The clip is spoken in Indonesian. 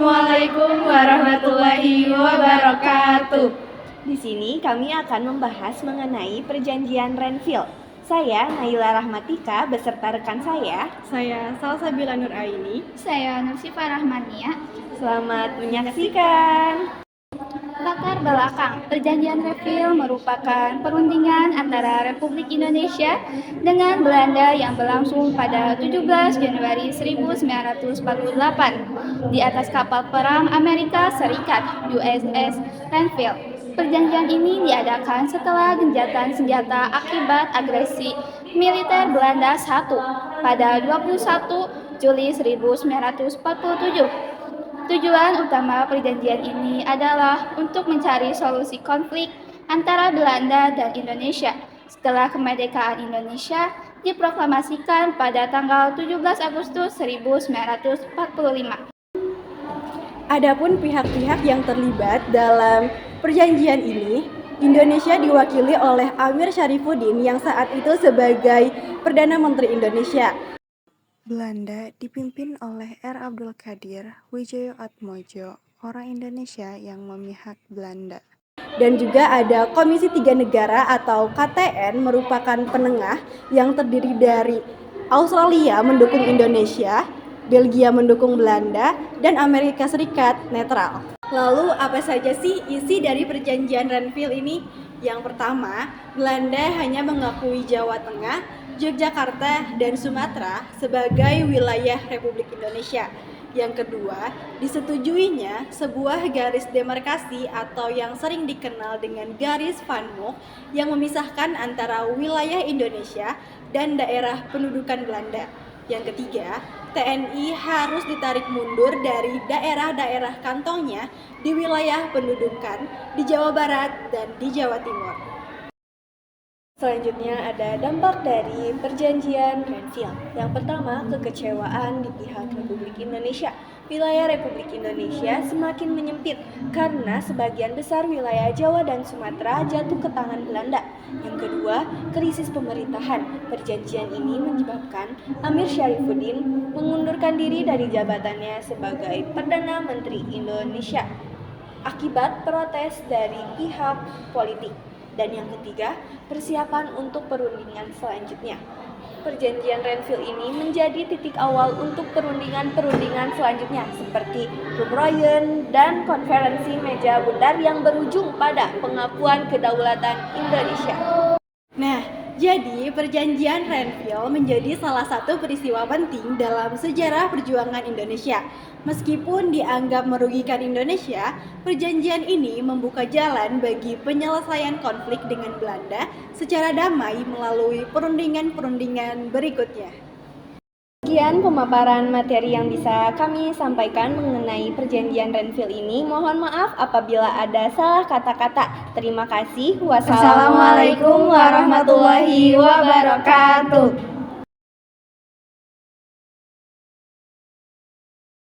Assalamualaikum warahmatullahi wabarakatuh. Di sini kami akan membahas mengenai perjanjian Renville. Saya Naila Rahmatika beserta rekan saya. Saya Salsabila Nuraini. Saya Nursifah Rahmania. Selamat menyaksikan. Latar belakang Perjanjian Renville merupakan perundingan antara Republik Indonesia dengan Belanda yang berlangsung pada 17 Januari 1948 di atas kapal perang Amerika Serikat USS Renville. Perjanjian ini diadakan setelah gencatan senjata akibat agresi militer Belanda I pada 21 Juli 1947. Tujuan utama perjanjian ini adalah untuk mencari solusi konflik antara Belanda dan Indonesia setelah kemerdekaan Indonesia diproklamasikan pada tanggal 17 Agustus 1945. Adapun pihak-pihak yang terlibat dalam perjanjian ini, Indonesia diwakili oleh Amir Syarifuddin yang saat itu sebagai Perdana Menteri Indonesia. Belanda dipimpin oleh R. Abdul Qadir Widjojoatmojo, orang Indonesia yang memihak Belanda. Dan juga ada Komisi Tiga Negara atau KTN merupakan penengah yang terdiri dari Australia mendukung Indonesia, Belgia mendukung Belanda, dan Amerika Serikat netral. Lalu apa saja sih isi dari perjanjian Renville ini? Yang pertama, Belanda hanya mengakui Jawa Tengah, Yogyakarta, dan Sumatera sebagai wilayah Republik Indonesia. Yang kedua, disetujuinya sebuah garis demarkasi atau yang sering dikenal dengan garis Van Mook yang memisahkan antara wilayah Indonesia dan daerah pendudukan Belanda. Yang ketiga, TNI harus ditarik mundur dari daerah-daerah kantongnya di wilayah pendudukan di Jawa Barat dan di Jawa Timur. Selanjutnya ada dampak dari perjanjian Renville. Yang pertama, kekecewaan di pihak Republik Indonesia. Wilayah Republik Indonesia semakin menyempit karena sebagian besar wilayah Jawa dan Sumatera jatuh ke tangan Belanda. Yang kedua, krisis pemerintahan. Perjanjian ini menyebabkan Amir Syarifuddin mengundurkan diri dari jabatannya sebagai Perdana Menteri Indonesia akibat protes dari pihak politik. Dan yang ketiga, persiapan untuk perundingan selanjutnya. Perjanjian Renville ini menjadi titik awal untuk perundingan selanjutnya seperti Rumroyen dan konferensi meja bundar yang berujung pada pengakuan kedaulatan Indonesia. Nah, jadi perjanjian Renville menjadi salah satu peristiwa penting dalam sejarah perjuangan Indonesia. Meskipun dianggap merugikan Indonesia, perjanjian ini membuka jalan bagi penyelesaian konflik dengan Belanda secara damai melalui perundingan-perundingan berikutnya. Sekian pemaparan materi yang bisa kami sampaikan mengenai perjanjian Renville ini. Mohon maaf apabila ada salah kata-kata. Terima kasih. Wassalamualaikum warahmatullahi wabarakatuh.